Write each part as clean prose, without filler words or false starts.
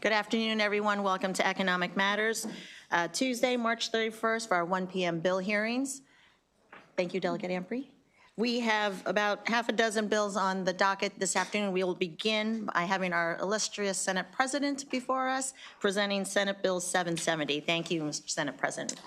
Good afternoon, everyone. Welcome to Economic Matters, Tuesday, March 31st for our 1 p.m. bill hearings. Thank you, Delegate Ampry. We have about half a dozen bills on the docket this afternoon. We will begin by having our illustrious Senate President before us presenting Senate Bill 770. Thank you, Mr. Senate President.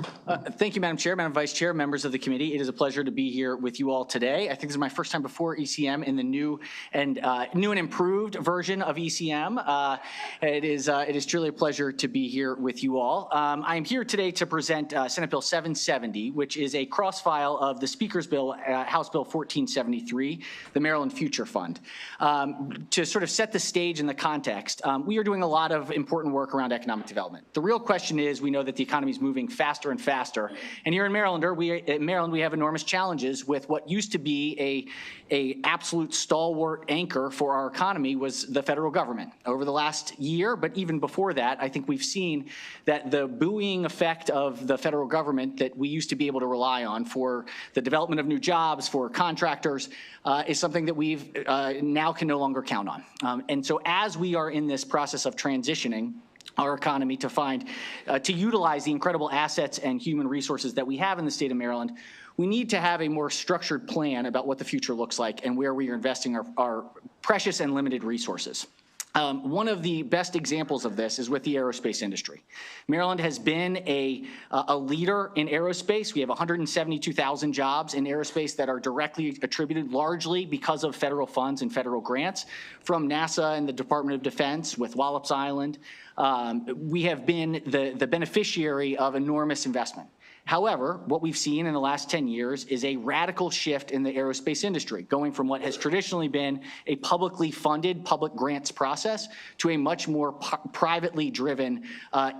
Thank you, Madam Chair, Madam Vice Chair, members of the committee. It is a pleasure to be here with you all today. I think this is my first time before ECM in the new and improved version of ECM. It is truly a pleasure to be here with you all. I am here today to present Senate Bill 770, which is a cross-file of the Speaker's bill, House Bill 1473, the Maryland Future Fund. To sort of set the stage and the context, we are doing a lot of important work around economic development. The real question is, we know that the economy is moving faster and faster, and here in Maryland, we have enormous challenges with what used to be a absolute stalwart anchor for our economy was the federal government. Over the last year, but even before that, I think we've seen that the buoying effect of the federal government that we used to be able to rely on for the development of new jobs, for contractors, is something that we've now can no longer count on. And so as we are in this process of transitioning our economy to utilize the incredible assets and human resources that we have in the state of Maryland, we need to have a more structured plan about what the future looks like and where we are investing our precious and limited resources. One of the best examples of this is with the aerospace industry. Maryland has been a leader in aerospace. We have 172,000 jobs in aerospace that are directly attributed largely because of federal funds and federal grants from NASA and the Department of Defense with Wallops Island. We have been the beneficiary of enormous investment. However, what we've seen in the last 10 years is a radical shift in the aerospace industry, going from what has traditionally been a publicly funded public grants process to a much more privately driven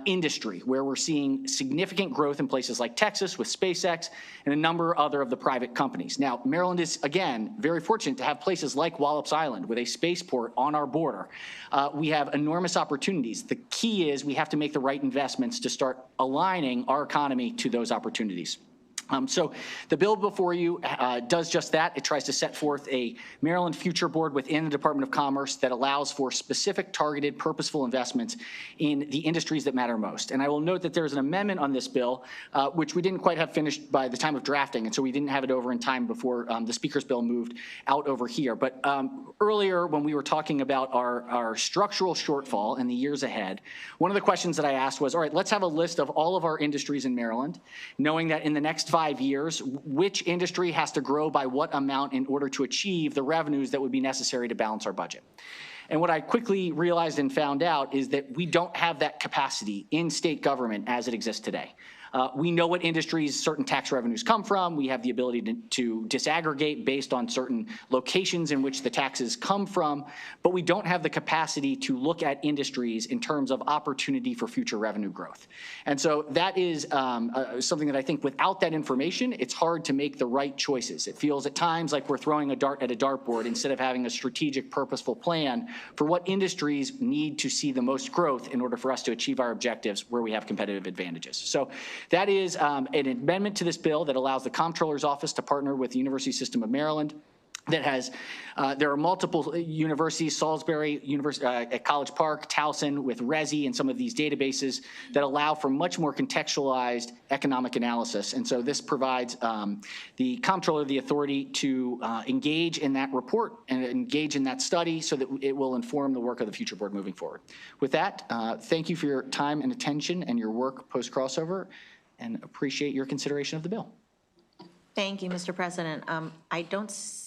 industry, where we're seeing significant growth in places like Texas with SpaceX and a number other of the private companies. Now, Maryland is, again, very fortunate to have places like Wallops Island with a spaceport on our border. We have enormous opportunities. The key is we have to make the right investments to start aligning our economy to those opportunities. So the bill before you does just that. It tries to set forth a Maryland Future Board within the Department of Commerce that allows for specific, targeted, purposeful investments in the industries that matter most. And I will note that there's an amendment on this bill, which we didn't quite have finished by the time of drafting, and so we didn't have it over in time before the Speaker's bill moved out over here. But earlier, when we were talking about our structural shortfall in the years ahead, one of the questions that I asked was, all right, let's have a list of all of our industries in Maryland, knowing that in the next 5 years, which industry has to grow by what amount in order to achieve the revenues that would be necessary to balance our budget. And what I quickly realized and found out is that we don't have that capacity in state government as it exists today. We know what industries certain tax revenues come from. We have the ability to disaggregate based on certain locations in which the taxes come from, but we don't have the capacity to look at industries in terms of opportunity for future revenue growth. And so that is something that I think without that information, it's hard to make the right choices. It feels at times like we're throwing a dart at a dartboard instead of having a strategic, purposeful plan for what industries need to see the most growth in order for us to achieve our objectives where we have competitive advantages. So that is an amendment to this bill that allows the Comptroller's Office to partner with the University System of Maryland. That has, there are multiple universities, Salisbury University at College Park, Towson with Resi, and some of these databases that allow for much more contextualized economic analysis. And so this provides the Comptroller the authority to engage in that report and engage in that study so that it will inform the work of the Future Board moving forward. With that, thank you for your time and attention and your work post-crossover, and appreciate your consideration of the bill. Thank you, Mr. President.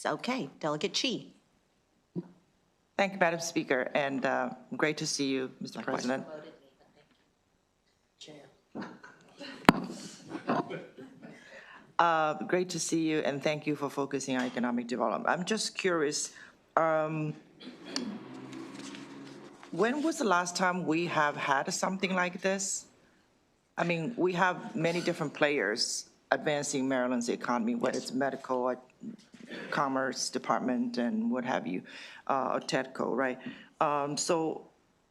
Okay, Delegate Chi. Thank you, Madam Speaker, and great to see you, Mr. President. Great to see you, and thank you for focusing on economic development. I'm just curious, when was the last time we have had something like this? I mean, we have many different players advancing Maryland's economy, whether it's medical, commerce department, and what have you, or TEDCO, right? So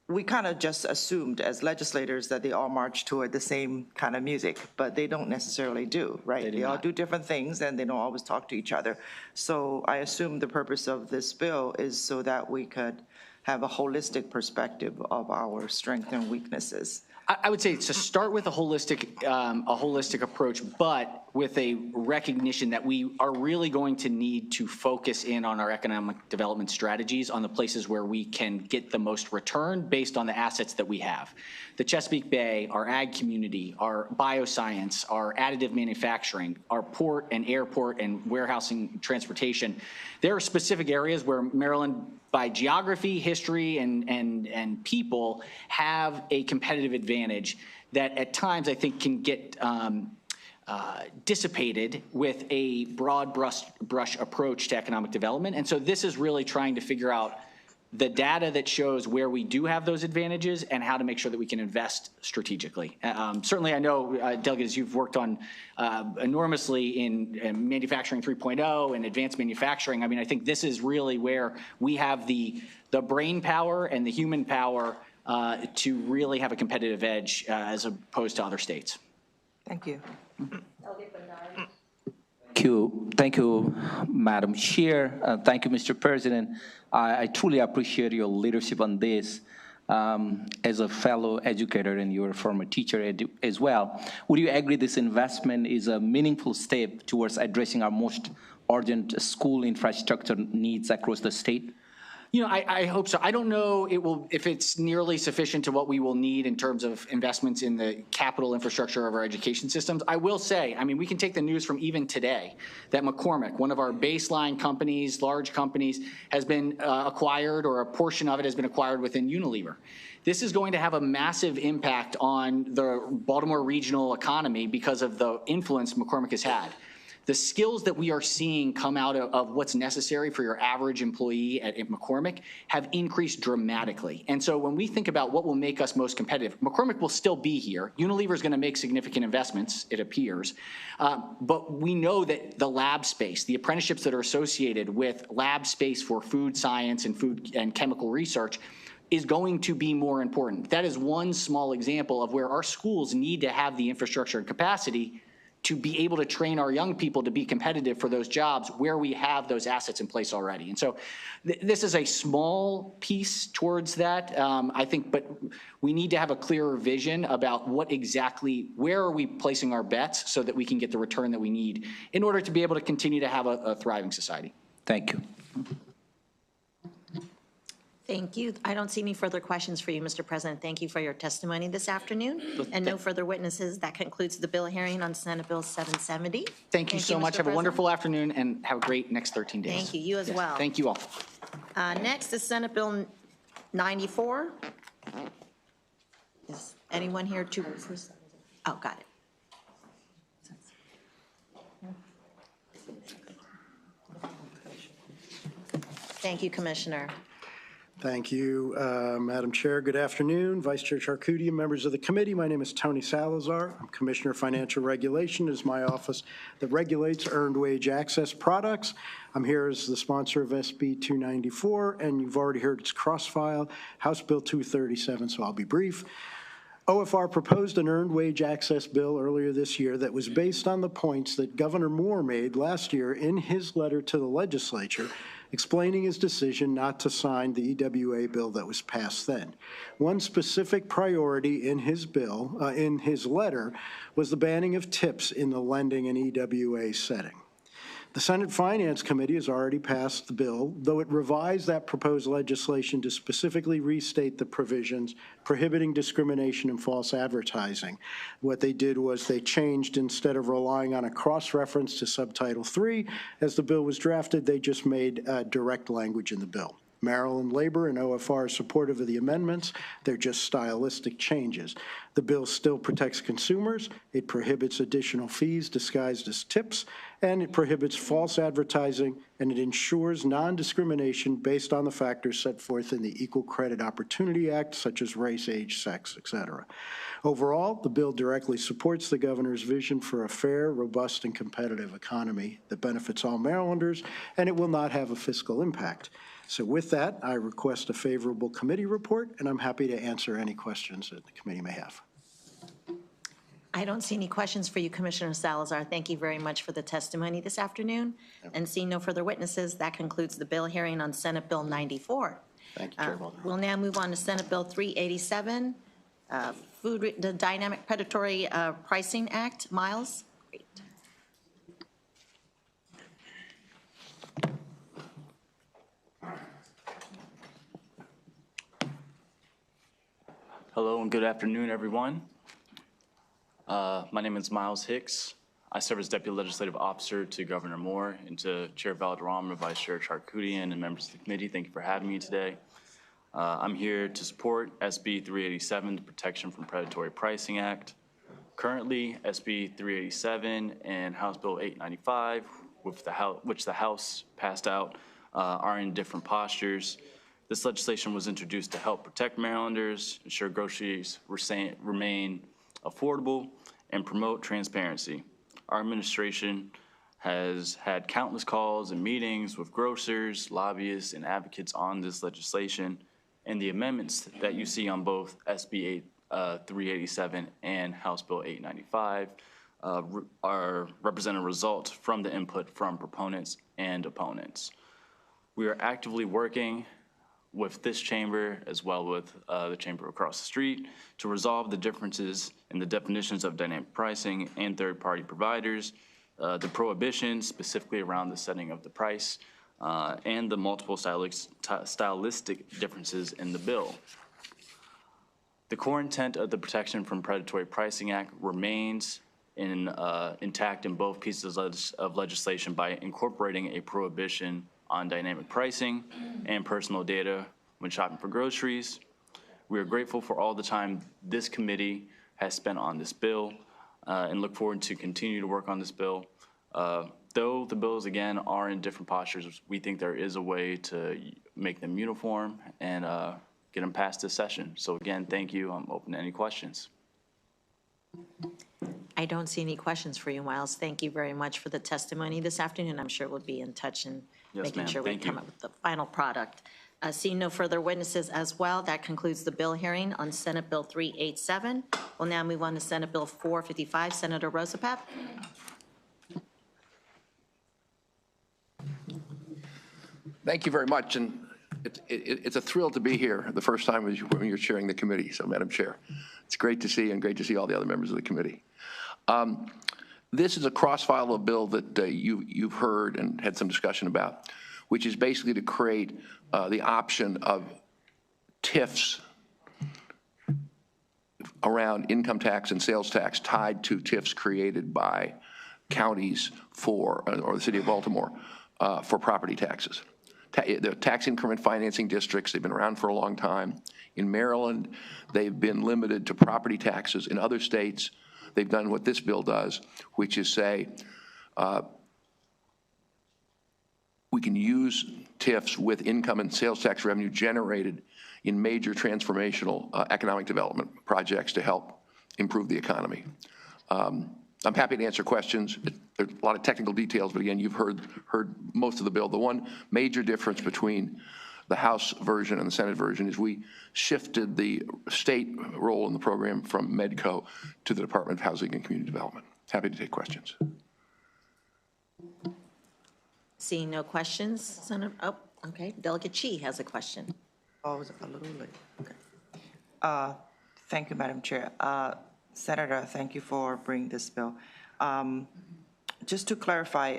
we kind of just assumed as legislators that they all march toward the same kind of music, but they don't necessarily do, right? They all do different things, and they don't always talk to each other. So I assume the purpose of this bill is so that we could have a holistic perspective of our strengths and weaknesses. I would say to start with a holistic approach, but with a recognition that we are really going to need to focus in on our economic development strategies on the places where we can get the most return based on the assets that we have. The Chesapeake Bay, our ag community, our bioscience, our additive manufacturing, our port and airport and warehousing transportation. There are specific areas where Maryland, by geography, history, and people, have a competitive advantage that at times I think can get dissipated with a broad brush approach to economic development. And so this is really trying to figure out the data that shows where we do have those advantages and how to make sure that we can invest strategically. Certainly, I know, delegates, you've worked on enormously in manufacturing 3.0 and advanced manufacturing. I mean, I think this is really where we have the brain power and the human power to really have a competitive edge as opposed to other states. Thank you. Thank you, Madam Chair. Thank you, Mr. President. I truly appreciate your leadership on this. As a fellow educator and you're a former teacher as well, would you agree this investment is a meaningful step towards addressing our most urgent school infrastructure needs across the state? You know, I hope so. I don't know if it's nearly sufficient to what we will need in terms of investments in the capital infrastructure of our education systems. I will say, I mean, we can take the news from even today that McCormick, one of our baseline companies, large companies, has been acquired, or a portion of it has been acquired within Unilever. This is going to have a massive impact on the Baltimore regional economy because of the influence McCormick has had. The skills that we are seeing come out of what's necessary for your average employee at McCormick have increased dramatically. And so when we think about what will make us most competitive, McCormick will still be here. Unilever is going to make significant investments, it appears. But we know that the lab space, the apprenticeships that are associated with lab space for food science and food and chemical research is going to be more important. That is one small example of where our schools need to have the infrastructure and capacity to be able to train our young people to be competitive for those jobs where we have those assets in place already. And so this is a small piece towards that, I think, but we need to have a clearer vision about where are we placing our bets so that we can get the return that we need in order to be able to continue to have a thriving society. Thank you. Thank you. I don't see any further questions for you, Mr. President. Thank you for your testimony this afternoon. And no further witnesses. That concludes the bill hearing on Senate Bill 770. Thank you so much. Mr. Have a President. wonderful afternoon and have a great next 13 days. Thank you. You as well. Thank you all. Next is Senate Bill 94. Is anyone here to? Oh, got it. Thank you, Commissioner. Thank you, Madam Chair. Good afternoon. Vice Chair Charcuti, members of the committee. My name is Tony Salazar. I'm Commissioner of Financial Regulation. It is my office that regulates earned wage access products. I'm here as the sponsor of SB 294, and you've already heard it's cross-file, House Bill 237, so I'll be brief. OFR proposed an earned wage access bill earlier this year that was based on the points that Governor Moore made last year in his letter to the legislature, explaining his decision not to sign the EWA bill that was passed then. One specific priority in his bill, in his letter, was the banning of tips in the lending and EWA setting. The Senate Finance Committee has already passed the bill, though it revised that proposed legislation to specifically restate the provisions prohibiting discrimination and false advertising. What they did was they changed, instead of relying on a cross-reference to Subtitle 3, as the bill was drafted, they just made direct language in the bill. Maryland Labor and OFR are supportive of the amendments. They're just stylistic changes. The bill still protects consumers. It prohibits additional fees disguised as tips, and it prohibits false advertising, and it ensures non-discrimination based on the factors set forth in the Equal Credit Opportunity Act, such as race, age, sex, etc. Overall, the bill directly supports the governor's vision for a fair, robust, and competitive economy that benefits all Marylanders, and it will not have a fiscal impact. So with that, I request a favorable committee report, and I'm happy to answer any questions that the committee may have. I don't see any questions for you, Commissioner Salazar. Thank you very much for the testimony this afternoon. And seeing no further witnesses, that concludes the bill hearing on Senate Bill 94. Thank you, Chair Baldwin. We'll now move on to Senate Bill 387, the Dynamic Predatory Pricing Act. Miles? Great. Hello and good afternoon, everyone. My name is Miles Hicks. I serve as Deputy Legislative Officer to Governor Moore and to Chair Valderrama, Vice Chair Charkoudian, and members of the committee. Thank you for having me today. I'm here to support SB 387, the Protection from Predatory Pricing Act. Currently, SB 387 and House Bill 895, which the House passed out, are in different postures. This legislation was introduced to help protect Marylanders, ensure groceries remain affordable, and promote transparency. Our administration has had countless calls and meetings with grocers, lobbyists, and advocates on this legislation, and the amendments that you see on both SB 387 and House Bill 895 represent a result from the input from proponents and opponents. We are actively working with this chamber as well with the chamber across the street to resolve the differences in the definitions of dynamic pricing and third-party providers, the prohibitions specifically around the setting of the price, and the multiple stylistic differences in the bill. The core intent of the Protection from Predatory Pricing Act remains intact in both pieces of legislation by incorporating a prohibition on dynamic pricing and personal data when shopping for groceries. We are grateful for all the time this committee has spent on this bill and look forward to continue to work on this bill. Though the bills, again, are in different postures, we think there is a way to make them uniform and get them passed this session. So again, thank you. I'm open to any questions. I don't see any questions for you, Miles. Thank you very much for the testimony this afternoon. I'm sure we'll be in touch and Yes, making ma'am. sure we Thank come you. up with the final product. Seeing no further witnesses as well, that concludes the bill hearing on Senate Bill 387. We'll now move on to Senate Bill 455. Senator Rosapap. Thank you very much, and it's a thrill to be here the first time when you're chairing the committee, so Madam Chair. It's great to see you and great to see all the other members of the committee. This is a cross-file of a bill that you've heard and had some discussion about, which is basically to create the option of TIFs around income tax and sales tax tied to TIFs created by counties or the city of Baltimore for property taxes. The tax increment financing districts, they've been around for a long time. In Maryland, they've been limited to property taxes. In other states, they've done what this bill does, which is say, we can use TIFs with income and sales tax revenue generated in major transformational economic development projects to help improve the economy. I'm happy to answer questions. There's a lot of technical details, but again, you've heard most of the bill. The one major difference between the House version and the Senate version is we shifted the state role in the program from MEDCO to the Department of Housing and Community Development. Happy to take questions. Seeing no questions, Senator, okay. Delegate Chi has a question. Oh, it was a little late. Okay. Thank you, Madam Chair. Senator, thank you for bringing this bill. Just to clarify,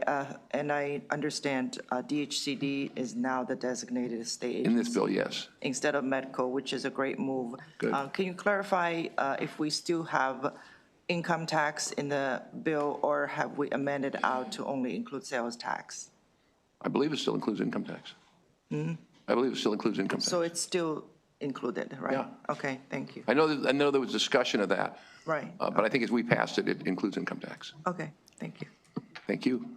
and I understand DHCD is now the designated state agency. In this bill, yes. Instead of MEDCO, which is a great move. Good. Can you clarify if we still have income tax in the bill, or have we amended out to only include sales tax? I believe it still includes income tax. I believe it still includes income tax. So it's still included, right? Yeah. Okay, thank you. I know there was discussion of that. Right. But I think as we passed it, it includes income tax. Okay, thank you. Thank you.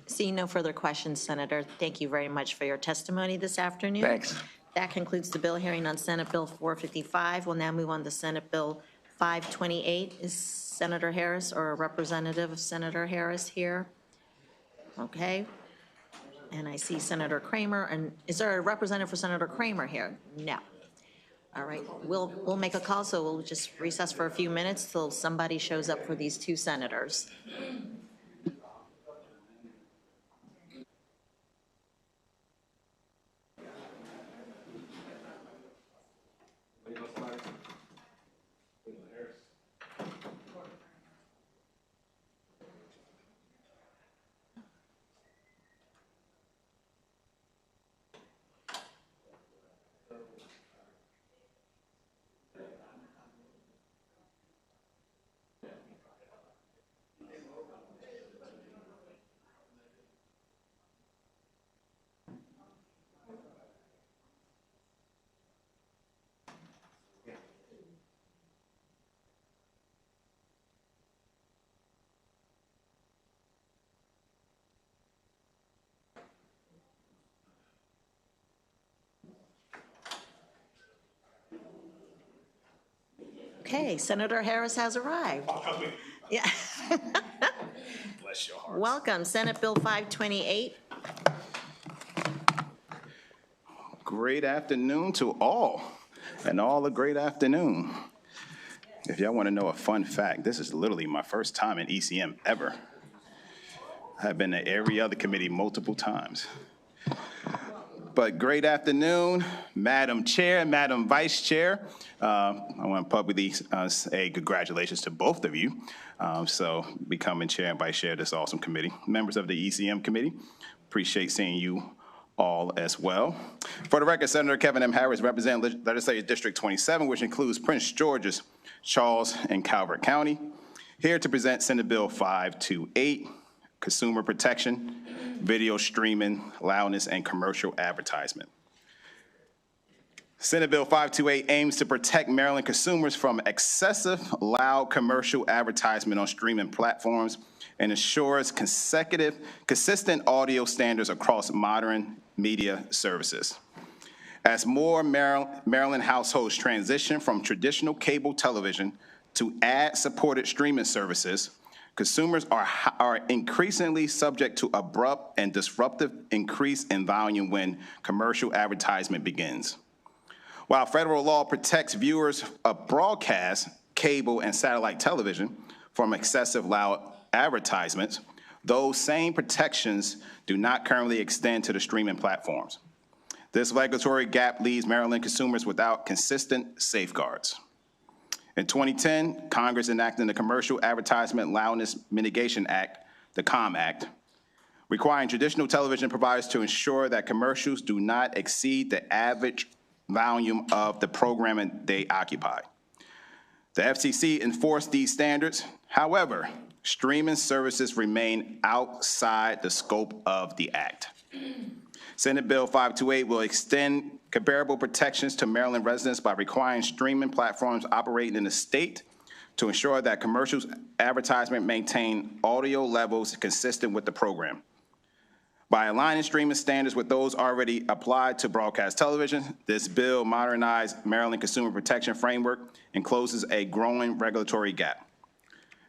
Seeing no further questions, Senator, thank you very much for your testimony this afternoon. Thanks. That concludes the bill hearing on Senate Bill 455. We'll now move on to Senate Bill 528. Is Senator Harris or a representative of Senator Harris here? Okay. And I see Senator Kramer. And is there a representative for Senator Kramer here? No. All right. We'll make a call, so we'll just recess for a few minutes till somebody shows up for these two senators. Okay, Senator Harris has arrived. Yeah. Bless your heart. Welcome, Senate Bill 528. Great afternoon to all, and all a great afternoon. If y'all want to know a fun fact, this is literally my first time in ECM ever. I've been to every other committee multiple times. But great afternoon, Madam Chair, Madam Vice Chair. I want to publicly say congratulations to both of you. So becoming Chair and Vice Chair of this awesome committee. Members of the ECM Committee, appreciate seeing you all as well. For the record, Senator Kevin M. Harris represents Legislative District 27, which includes Prince George's, Charles, and Calvert County. Here to present Senate Bill 528, Consumer Protection, Video Streaming, Loudness, and Commercial Advertisement. Senate Bill 528 aims to protect Maryland consumers from excessive loud commercial advertisement on streaming platforms and ensures consistent audio standards across modern media services. As more Maryland households transition from traditional cable television to ad-supported streaming services, consumers are increasingly subject to abrupt and disruptive increase in volume when commercial advertisement begins. While federal law protects viewers of broadcast, cable, and satellite television from excessive loud advertisements, those same protections do not currently extend to the streaming platforms. This regulatory gap leaves Maryland consumers without consistent safeguards. In 2010, Congress enacted the Commercial Advertisement Loudness Mitigation Act, the COMM Act, requiring traditional television providers to ensure that commercials do not exceed the average volume of the programming they occupy. The FCC enforced these standards. However, streaming services remain outside the scope of the act. Senate Bill 528 will extend comparable protections to Maryland residents by requiring streaming platforms operating in the state to ensure that commercials advertisement maintain audio levels consistent with the program. By aligning streaming standards with those already applied to broadcast television, this bill modernizes Maryland consumer protection framework and closes a growing regulatory gap.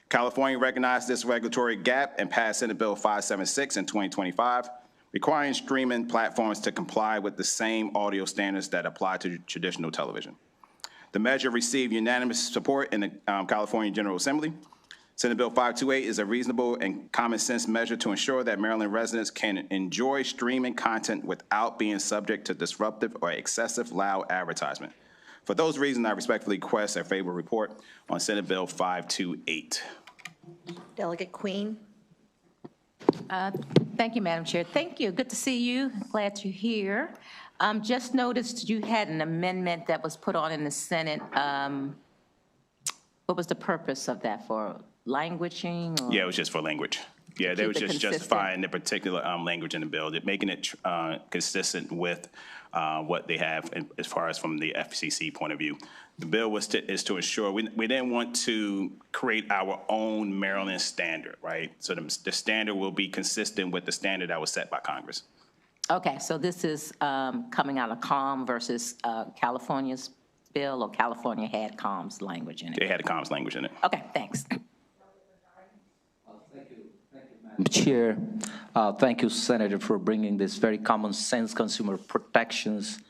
California recognized this regulatory gap and passed Senate Bill 576 in 2025, requiring streaming platforms to comply with the same audio standards that apply to traditional television. The measure received unanimous support in the California General Assembly. Senate Bill 528 is a reasonable and common sense measure to ensure that Maryland residents can enjoy streaming content without being subject to disruptive or excessive loud advertisement. For those reasons, I respectfully request a favorable report on Senate Bill 528. Delegate Queen. Thank you, Madam Chair. Thank you. Good to see you. Glad you're here. Just noticed you had an amendment that was put on in the Senate. What was the purpose of that, for languaging? Or? Yeah, it was just for language. Yeah, they were just justifying the particular language in the bill, making it consistent with what they have as far as from the FCC point of view. The bill is to ensure, we didn't want to create our own Maryland standard, right? So the standard will be consistent with the standard that was set by Congress. Okay, so this is coming out of COMM versus California's bill, or California had COMM's language in it? They had the COMM's language in it. Okay, thanks. Chair, thank you, Senator, for bringing this very common sense consumer protections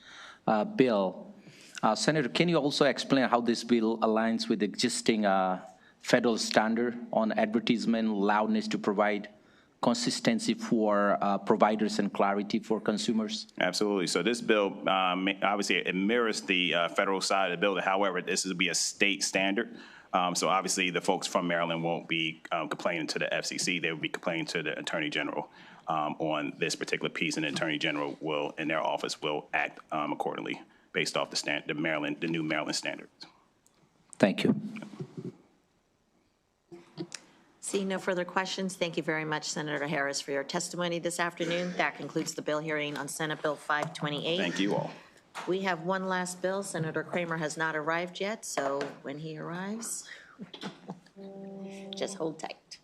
bill. Senator, can you also explain how this bill aligns with existing federal standard on advertisement loudness to provide consistency for providers and clarity for consumers? Absolutely. So this bill, obviously, it mirrors the federal side of the bill. However, this will be a state standard. So obviously, the folks from Maryland won't be complaining to the FCC. They will be complaining to the Attorney General on this particular piece, and the Attorney General will, in their office, will act accordingly based off the new Maryland standards. Thank you. Seeing no further questions, thank you very much, Senator Harris, for your testimony this afternoon. That concludes the bill hearing on Senate Bill 528. Thank you all. We have one last bill. Senator Kramer has not arrived yet, so when he arrives, just hold tight.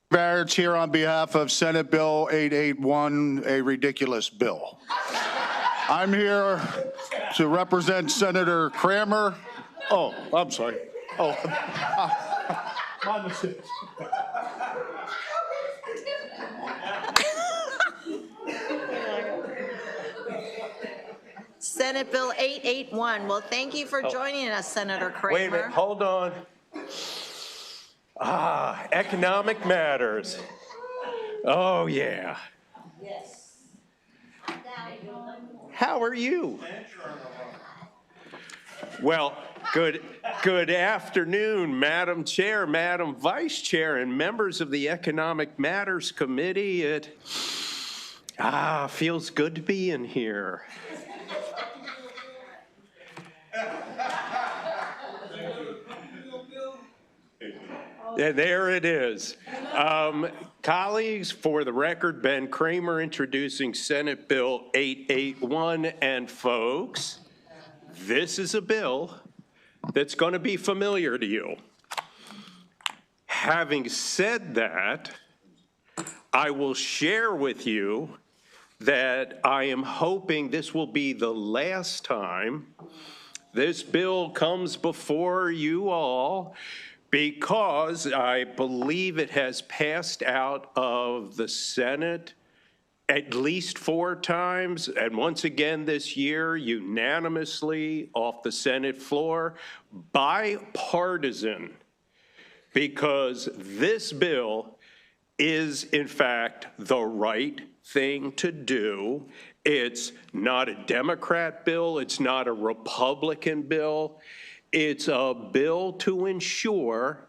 Barrett here on behalf of Senate Bill 881, a ridiculous bill. I'm here to represent Senator Kramer. Oh, I'm sorry. Oh, my mistake. Senate Bill 881. Well, thank you for joining us, Senator Kramer. Wait a minute, hold on. Economic matters. Oh, yeah. Yes. How are you? Well, good afternoon, Madam Chair, Madam Vice Chair, and members of the Economic Matters Committee. It feels good to be in here. Yeah, there it is. Colleagues, for the record, Ben Kramer introducing Senate Bill 881. And folks, this is a bill that's going to be familiar to you. Having said that, I will share with you that I am hoping this will be the last time this bill comes before you all, because I believe it has passed out of the Senate at least 4 times, and once again this year, unanimously off the Senate floor, bipartisan, because this bill is, in fact, the right thing to do. It's not a Democrat bill. It's not a Republican bill. It's a bill to ensure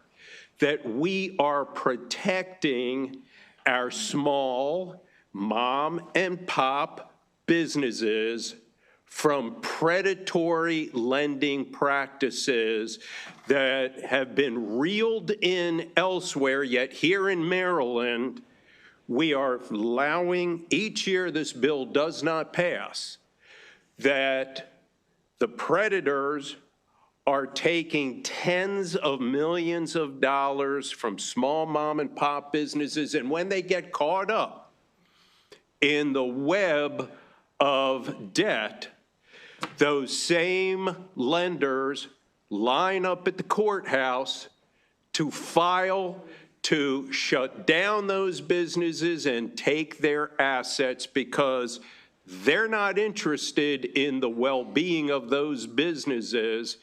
that we are protecting our small mom and pop businesses from predatory lending practices that have been reeled in elsewhere, yet here in Maryland, we are allowing, each year this bill does not pass, that the predators are taking tens of millions of dollars from small mom and pop businesses, and when they get caught up in the web of debt, those same lenders line up at the courthouse to file to shut down those businesses and take their assets because they're not interested in the well-being of those businesses.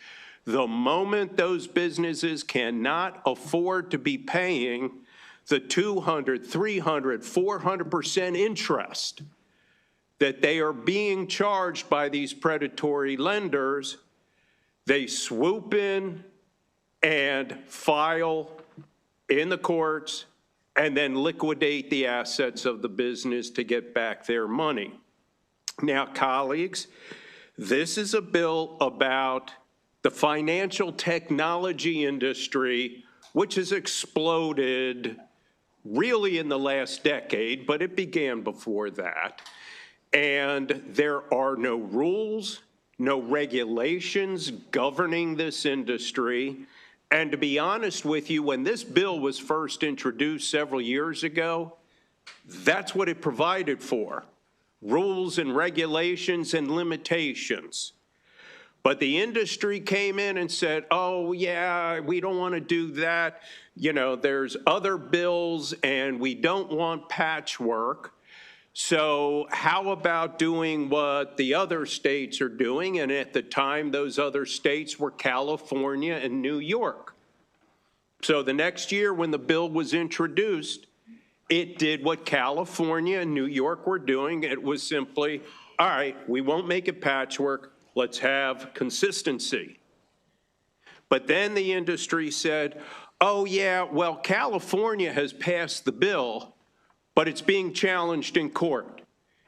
The moment those businesses cannot afford to be paying the 200, 300, 400% interest that they are being charged by these predatory lenders, they swoop in and file in the courts and then liquidate the assets of the business to get back their money. Now, colleagues, this is a bill about the financial technology industry, which has exploded really in the last decade, but it began before that. And there are no rules, no regulations governing this industry. And to be honest with you, when this bill was first introduced several years ago, that's what it provided for: rules and regulations and limitations. But the industry came in and said, oh, yeah, we don't want to do that. You know, there's other bills and we don't want patchwork. So how about doing what the other states are doing? And at the time, those other states were California and New York. So the next year when the bill was introduced, it did what California and New York were doing. It was simply, all right, we won't make it patchwork. Let's have consistency. But then the industry said, oh, yeah, well, California has passed the bill, but it's being challenged in court.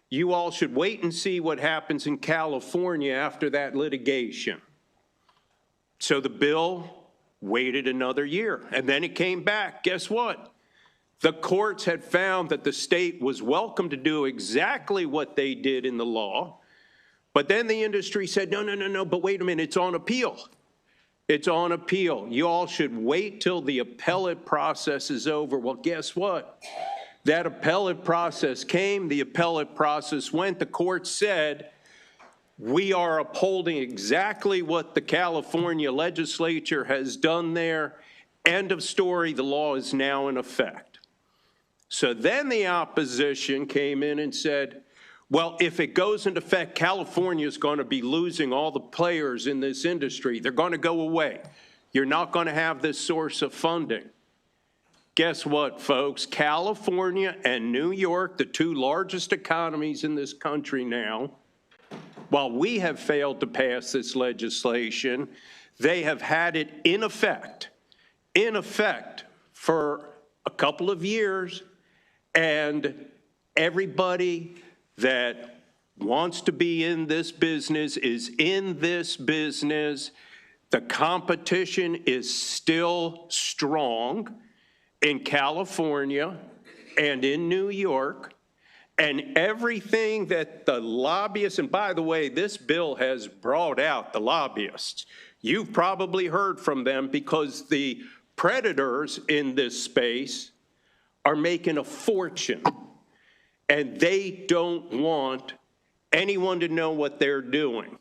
You all should wait and see what happens in California after that litigation. So the bill waited another year, and then it came back. Guess what? The courts had found that the state was welcome to do exactly what they did in the law, but then the industry said, no, but wait a minute, it's on appeal. It's on appeal. You all should wait till the appellate process is over. Well, guess what? That appellate process came, the appellate process went, the court said, we are upholding exactly what the California legislature has done there. End of story, the law is now in effect. So then the opposition came in and said, well, if it goes into effect, California is going to be losing all the players in this industry. They're going to go away. You're not going to have this source of funding. Guess what, folks? California and New York, the two largest economies in this country now, while we have failed to pass this legislation, they have had it in effect for a couple of years, and everybody that wants to be in this business is in this business. The competition is still strong in California and in New York, and everything that the lobbyists, and by the way, this bill has brought out the lobbyists. You've probably heard from them because the predators in this space are making a fortune, and they don't want anyone to know what they're doing.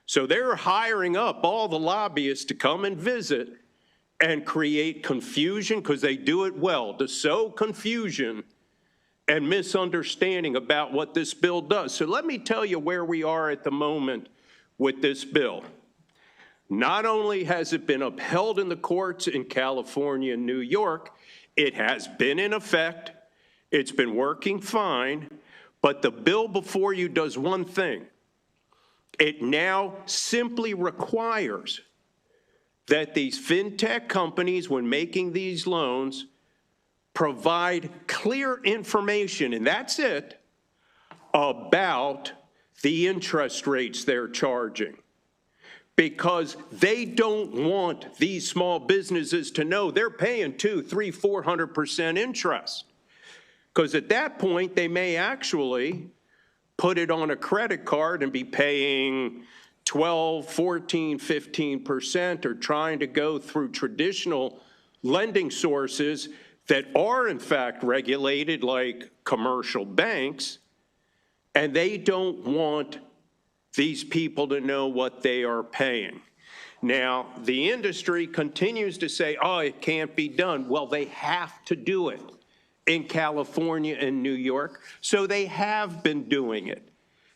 So they're hiring up all the lobbyists to come and visit and create confusion, because they do it well, to sow confusion and misunderstanding about what this bill does. So let me tell you where we are at the moment with this bill. Not only has it been upheld in the courts in California and New York, it has been in effect, it's been working fine, but the bill before you does one thing. It now simply requires that these fintech companies, when making these loans, provide clear information, and that's it, about the interest rates they're charging. Because they don't want these small businesses to know they're paying 200, 300, 400% interest. Because at that point, they may actually put it on a credit card and be paying 12, 14, 15%, or trying to go through traditional lending sources that are in fact regulated like commercial banks, and they don't want these people to know what they are paying. Now, the industry continues to say, oh, it can't be done. Well, they have to do it in California and New York, so they have been doing it.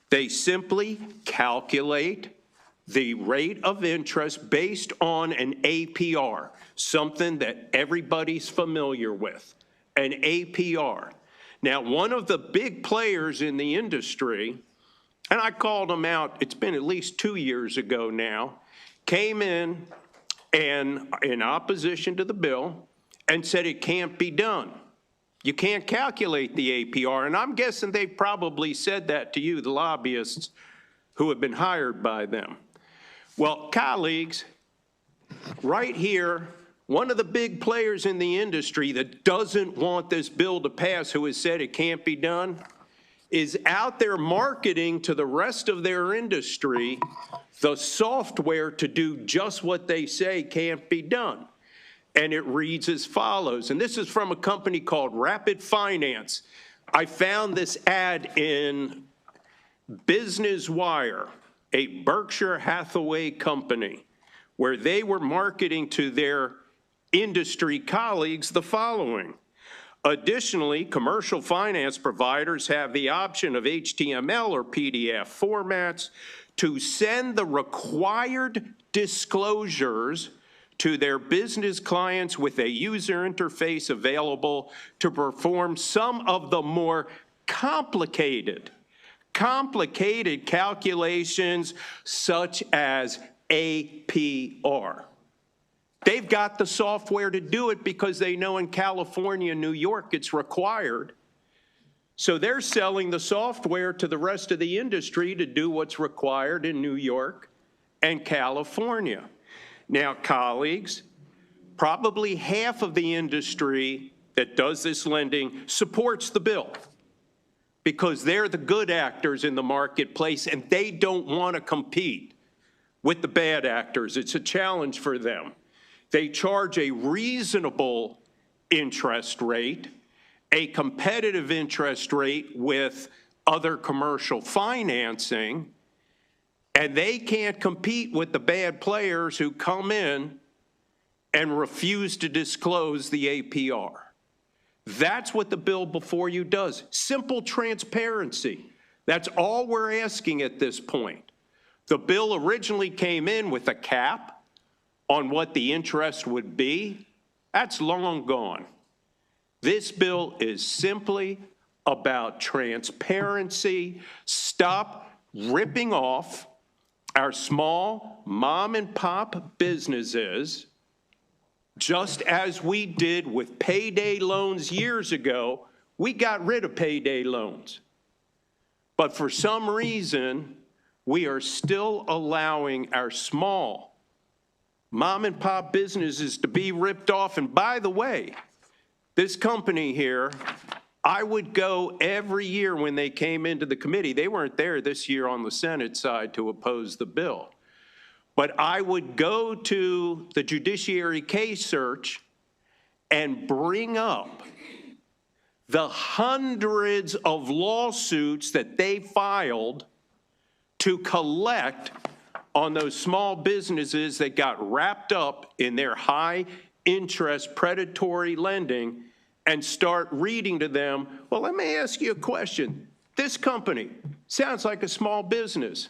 They simply calculate the rate of interest based on an APR, something that everybody's familiar with, an APR. Now, one of the big players in the industry, and I called them out, it's been at least 2 years ago now, came in and in opposition to the bill and said it can't be done. You can't calculate the APR, and I'm guessing they probably said that to you, the lobbyists who have been hired by them. Well, colleagues, right here, one of the big players in the industry that doesn't want this bill to pass, who has said it can't be done, is out there marketing to the rest of their industry the software to do just what they say can't be done. And it reads as follows, and this is from a company called Rapid Finance. I found this ad in Business Wire, a Berkshire Hathaway company, where they were marketing to their industry colleagues the following. Additionally, commercial finance providers have the option of HTML or PDF formats to send the required disclosures to their business clients with a user interface available to perform some of the more complicated calculations such as APR. They've got the software to do it because they know in California and New York it's required. So they're selling the software to the rest of the industry to do what's required in New York and California. Now, colleagues, probably half of the industry that does this lending supports the bill because they're the good actors in the marketplace and they don't want to compete with the bad actors. It's a challenge for them. They charge a reasonable interest rate, a competitive interest rate with other commercial financing, and they can't compete with the bad players who come in and refuse to disclose the APR. That's what the bill before you does. Simple transparency. That's all we're asking at this point. The bill originally came in with a cap on what the interest would be. That's long gone. This bill is simply about transparency. Stop ripping off our small mom and pop businesses, just as we did with payday loans years ago. We got rid of payday loans. But for some reason, we are still allowing our small mom and pop businesses to be ripped off. And by the way, this company here, I would go every year when they came into the committee. They weren't there this year on the Senate side to oppose the bill. But I would go to the Judiciary Case Search and bring up the hundreds of lawsuits that they filed to collect on those small businesses that got wrapped up in their high interest predatory lending and start reading to them, well, let me ask you a question. This company sounds like a small business.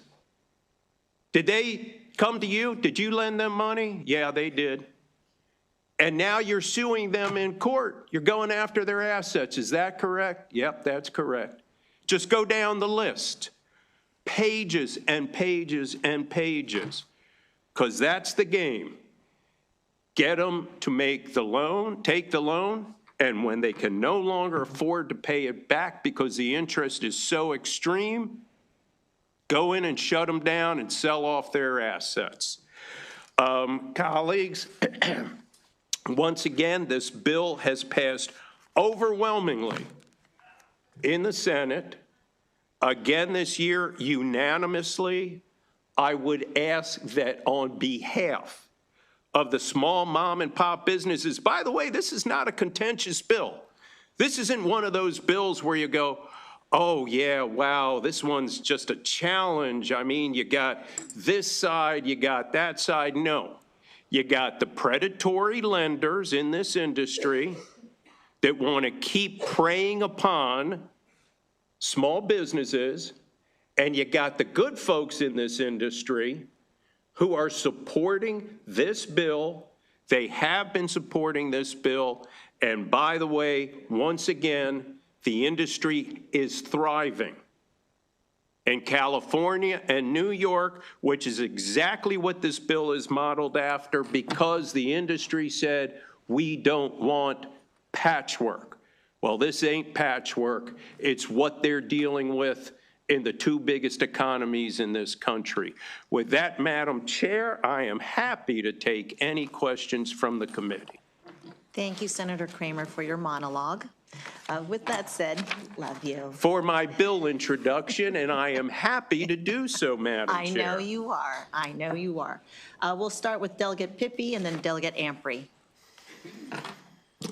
Did they come to you? Did you lend them money? Yeah, they did. And now you're suing them in court. You're going after their assets. Is that correct? Yep, that's correct. Just go down the list. Pages and pages and pages. Because that's the game. Get them to make the loan, take the loan, and when they can no longer afford to pay it back because the interest is so extreme, go in and shut them down and sell off their assets. Colleagues, once again, this bill has passed overwhelmingly in the Senate. Again this year, unanimously. I would ask that on behalf of the small mom and pop businesses, by the way, this is not a contentious bill. This isn't one of those bills where you go, oh yeah, wow, this one's just a challenge. I mean, you got this side, you got that side. No, you got the predatory lenders in this industry that want to keep preying upon small businesses, and you got the good folks in this industry who are supporting this bill. They have been supporting this bill. And by the way, once again, the industry is thriving. In California and New York, which is exactly what this bill is modeled after, because the industry said, we don't want patchwork. Well, this ain't patchwork. It's what they're dealing with in the two biggest economies in this country. With that, Madam Chair, I am happy to take any questions from the committee. Thank you, Senator Kramer, for your monologue. With that said, love you. For my bill introduction, and I am happy to do so, Madam I Chair. know you are. I know you are. We'll start with Delegate Pippy and then Delegate Ampry.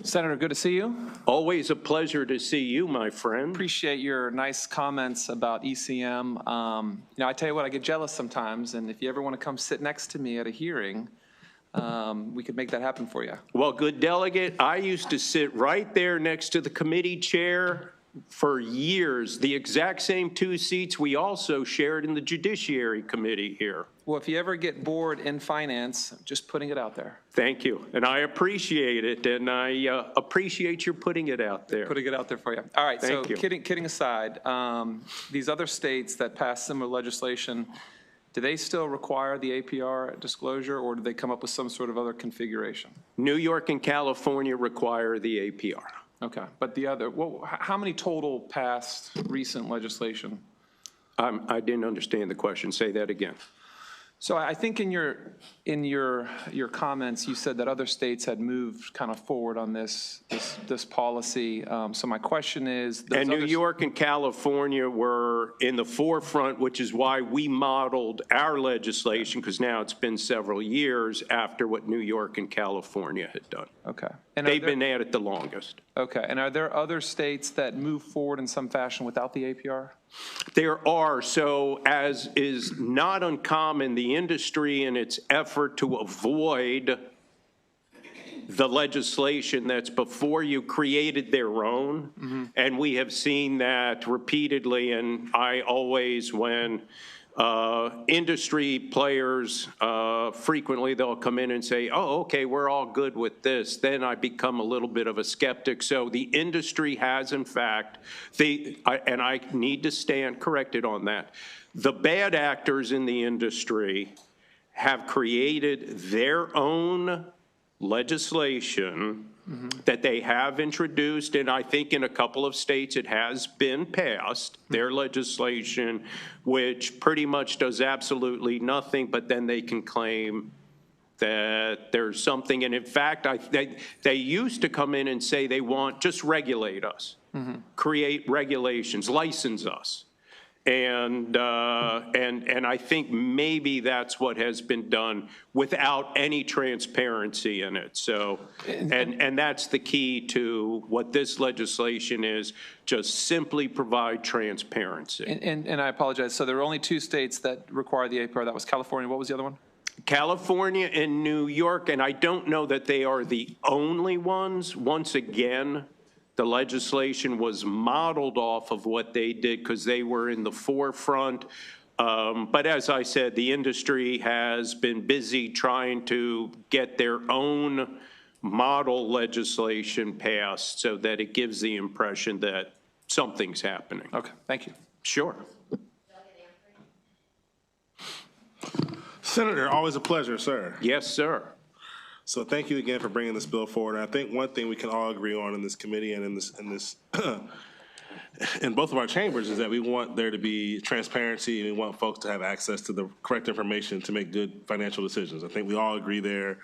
Senator, good to see you. Always a pleasure to see you, my friend. Appreciate your nice comments about ECM. I tell you what, I get jealous sometimes, and if you ever want to come sit next to me at a hearing, we could make that happen for you. Well, good delegate, I used to sit right there next to the committee chair for years, the exact same two seats we also shared in the Judiciary Committee here. Well, if you ever get bored in finance, just putting it out there. Thank you, and I appreciate it, and I appreciate your putting it out there. Putting it out there for you. All right, Thank you. Kidding aside, these other states that pass similar legislation, do they still require the APR disclosure, or do they come up with some sort of other configuration? New York and California require the APR. Okay, but the other, how many total passed recent legislation? I didn't understand the question. Say that again. So I think in your comments, you said that other states had moved kind of forward on this policy. So my question is, and New York and California were in the forefront, which is why we modeled our legislation, because now it's been several years after what New York and California had done. Okay. And they've been at it the longest. Okay. And are there other states that move forward in some fashion without the APR? There are. So as is not uncommon, the industry in its effort to avoid the legislation that's before you created their own. Mm-hmm. And we have seen that repeatedly. And I always, when industry players, frequently they'll come in and say, oh, okay, we're all good with this. Then I become a little bit of a skeptic. So the industry has, in fact, and I need to stand corrected on that, the bad actors in the industry have created their own legislation that they have introduced, and I think in a couple of states it has been passed, their legislation, which pretty much does absolutely nothing, but then they can claim that there's something. And in fact, they used to come in and say they want, just regulate us, create regulations, license us. And I think maybe that's what has been done without any transparency in it. So, and that's the key to what this legislation is, just simply provide transparency. And I apologize. So there are only two states that require the APR. That was California. What was the other one? California and New York, and I don't know that they are the only ones. Once again, The legislation was modeled off of what they did because they were in the forefront. But as I said, the industry has been busy trying to get their own model legislation passed so that it gives the impression that something's happening. Okay, thank you. Sure. Senator, always a pleasure, sir. Yes, sir. So thank you again for bringing this bill forward. And I think one thing we can all agree on in this committee and in this in both of our chambers is that we want there to be transparency and we want folks to have access to the correct information to make good financial decisions. I think we all agree there.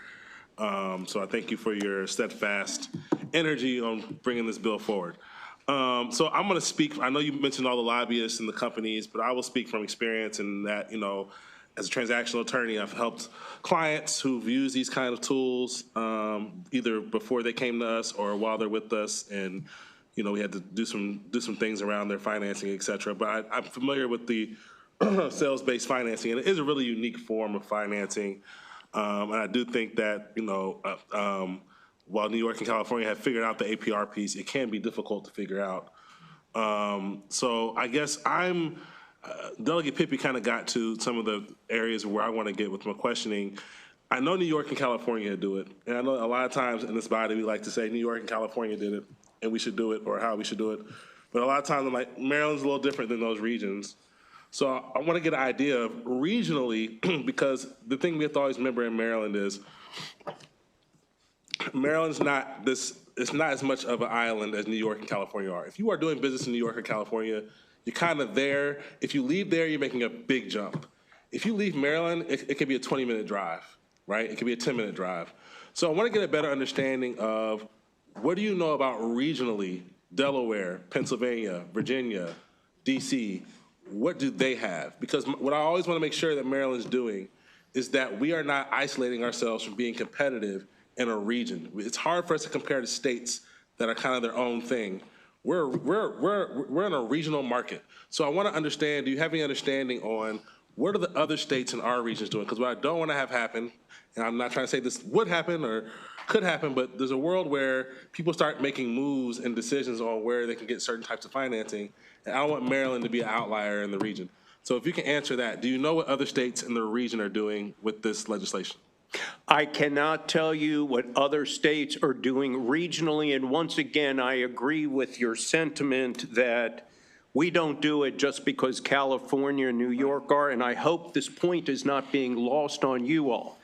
So I thank you for your steadfast energy on bringing this bill forward. So I'm going to speak. I know you mentioned all the lobbyists and the companies, but I will speak from experience in that, you know, as a transactional attorney, I've helped clients who've used these kind of tools either before they came to us or while they're with us, and you know we had to do some things around their financing, et cetera. But I'm familiar with the sales-based financing, and it is a really unique form of financing. And I do think that while New York and California have figured out the APR piece, it can be difficult to figure out. So I guess Delegate Pippy kind of got to some of the areas where I want to get with my questioning. I know New York and California do it, and I know a lot of times in this body we like to say New York and California did it, and we should do it, or how we should do it. But a lot of times I'm like, Maryland's a little different than those regions. So I want to get an idea of regionally, because the thing we have to always remember in Maryland is Maryland's not this, it's not as much of an island as New York and California are. If you are doing business in New York or California, you're kind of there. If you leave there, you're making a big jump. If you leave Maryland, it could be a 20-minute drive, right? It could be a 10-minute drive. So I want to get a better understanding of what do you know about regionally, Delaware, Pennsylvania, Virginia, DC, what do they have? Because what I always want to make sure that Maryland's doing is that we are not isolating ourselves from being competitive in a region. It's hard for us to compare to states that are kind of their own thing. We're in a regional market. So I want to understand, do you have any understanding on what are the other states in our regions doing? Because what I don't want to have happen, and I'm not trying to say this would happen or could happen, but there's a world where people start making moves and decisions on where they can get certain types of financing, and I don't want Maryland to be an outlier in the region. So if you can answer that, do you know what other states in the region are doing with this legislation? I cannot tell you what other states are doing regionally, and once again, I agree with your sentiment that we don't do it just because California and New York are, and I hope this point is not being lost on you all.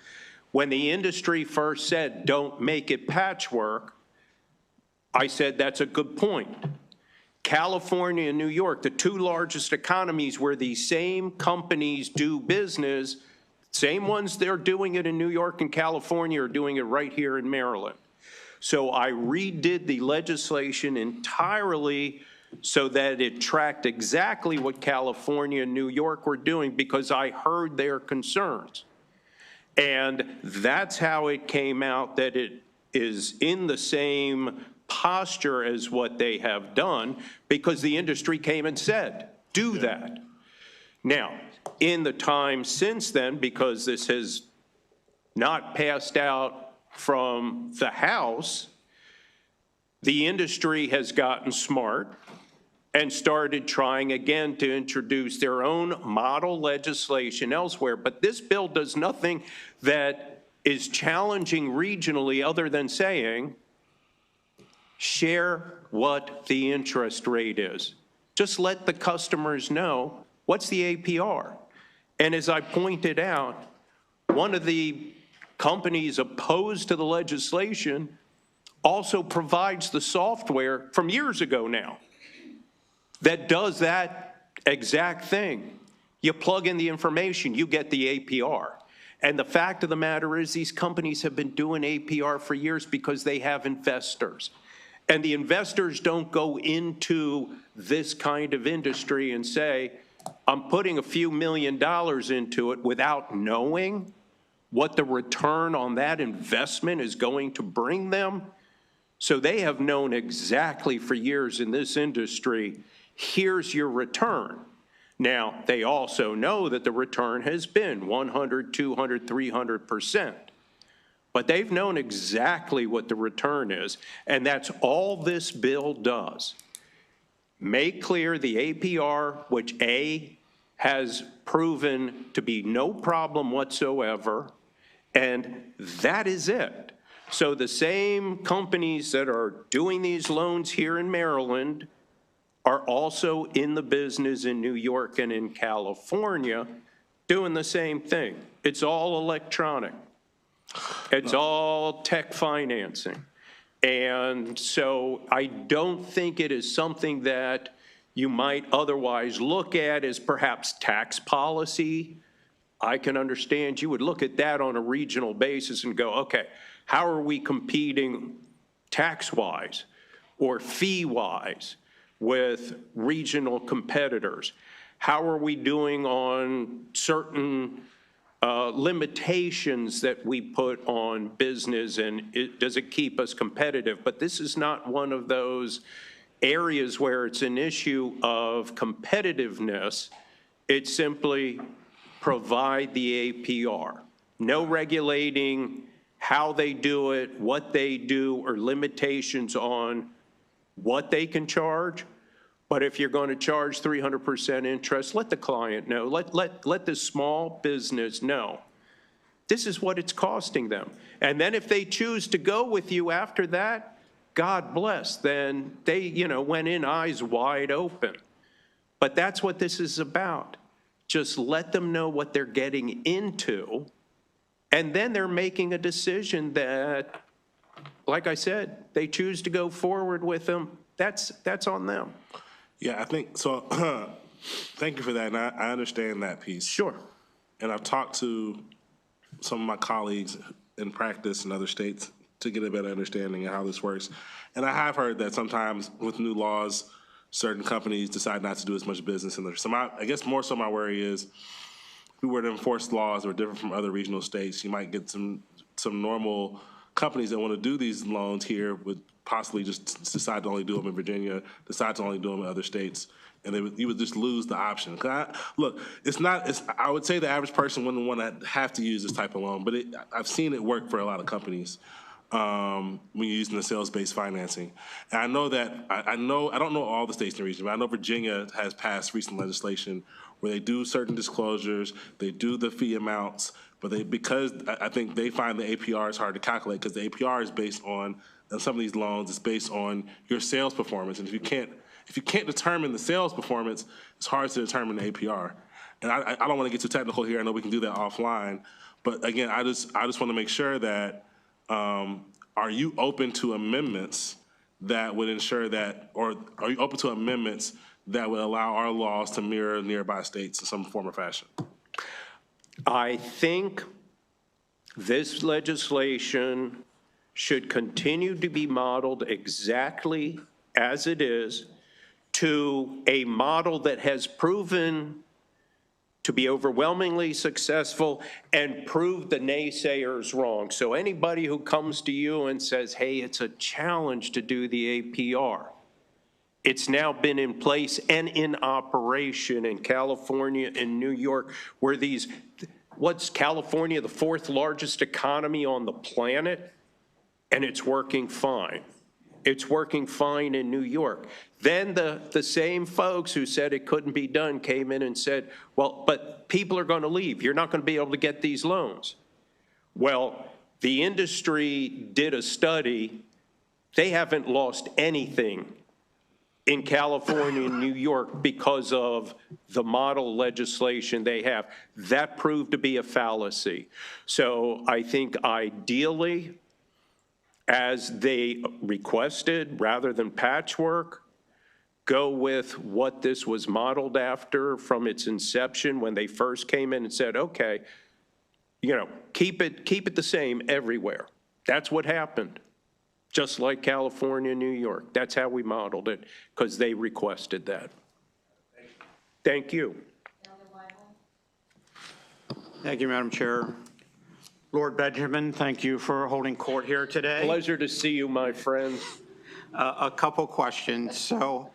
When the industry first said, don't make it patchwork, I said that's a good point. California and New York, the two largest economies where these same companies do business, same ones they're doing it in New York and California are doing it right here in Maryland. So I redid the legislation entirely so that it tracked exactly what California and New York were doing because I heard their concerns. And that's how it came out that it is in the same posture as what they have done because the industry came and said, do that. Now, in the time since then, because this has not passed out from the House, the industry has gotten smart and started trying again to introduce their own model legislation elsewhere. But this bill does nothing that is challenging regionally other than saying, share what the interest rate is. Just let the customers know what's the APR. And as I pointed out, one of the companies opposed to the legislation also provides the software from years ago now that does that exact thing. You plug in the information, you get the APR. And the fact of the matter is these companies have been doing APR for years because they have investors. And the investors don't go into this kind of industry and say, I'm putting a few $1 million into it without knowing what the return on that investment is going to bring them. So they have known exactly for years in this industry, here's your return. Now, they also know that the return has been 100, 200, 300%. but they've known exactly what the return is, and that's all this bill does. Make clear the APR, which A, has proven to be no problem whatsoever, and that is it. So the same companies that are doing these loans here in Maryland are also in the business in New York and in California doing the same thing. It's all electronic. It's all tech financing. And so I don't think it is something that you might otherwise look at as perhaps tax policy. I can understand you would look at that on a regional basis and go, okay, how are we competing tax-wise or fee-wise with regional competitors? How are we doing on certain limitations that we put on business, and does it keep us competitive? But this is not one of those areas where it's an issue of competitiveness. It's simply provide the APR. No regulating how they do it, what they do, or limitations on what they can charge. But if you're going to charge 300% interest, let the client know. Let the small business know. This is what it's costing them. And then if they choose to go with you after that, God bless. Then they, went in eyes wide open. But that's what this is about. Just let them know what they're getting into. And then they're making a decision that, like I said, they choose to go forward with them. That's on them. Yeah, I think so. Thank you for that, and I understand that piece. Sure. And I've talked to some of my colleagues in practice in other states to get a better understanding of how this works. And I have heard that sometimes with new laws, certain companies decide not to do as much business in there. So I guess more so my worry is, if we were to enforce laws that are different from other regional states, you might get some normal companies that want to do these loans here would possibly just decide to only do them in Virginia, decide to only do them in other states, and you would just lose the option. Look, I would say the average person wouldn't want to have to use this type of loan, but I've seen it work for a lot of companies when you're using the sales-based financing. And I know that, I don't know all the states in the region, but I know Virginia has passed recent legislation where they do certain disclosures, they do the fee amounts, but because I think they find the APR is hard to calculate, because the APR is based on some of these loans, it's based on your sales performance. And if you can't determine the sales performance, it's hard to determine the APR. And I don't want to get too technical here. I know we can do that offline. But again, I just want to make sure that, are you open to amendments that would ensure that, or are you open to amendments that would allow our laws to mirror nearby states in some form or fashion? I think this legislation should continue to be modeled exactly as it is to a model that has proven to be overwhelmingly successful and proved the naysayers wrong. So anybody who comes to you and says, hey, it's a challenge to do the APR, it's now been in place and in operation in California and New York, where what's California, the fourth largest economy on the planet? And it's working fine. It's working fine in New York. Then the same folks who said it couldn't be done came in and said, well, but people are going to leave. You're not going to be able to get these loans. Well, the industry did a study. They haven't lost anything in California and New York because of the model legislation they have. That proved to be a fallacy. So I think ideally, as they requested, rather than patchwork, go with what this was modeled after from its inception when they first came in and said, okay, keep it the same everywhere. That's what happened. Just like California, New York. That's how we modeled it, because they requested that. Thank you. Thank you, Madam Chair. Lord Benjamin, thank you for holding court here today. Pleasure to see you, my friend. A couple questions. So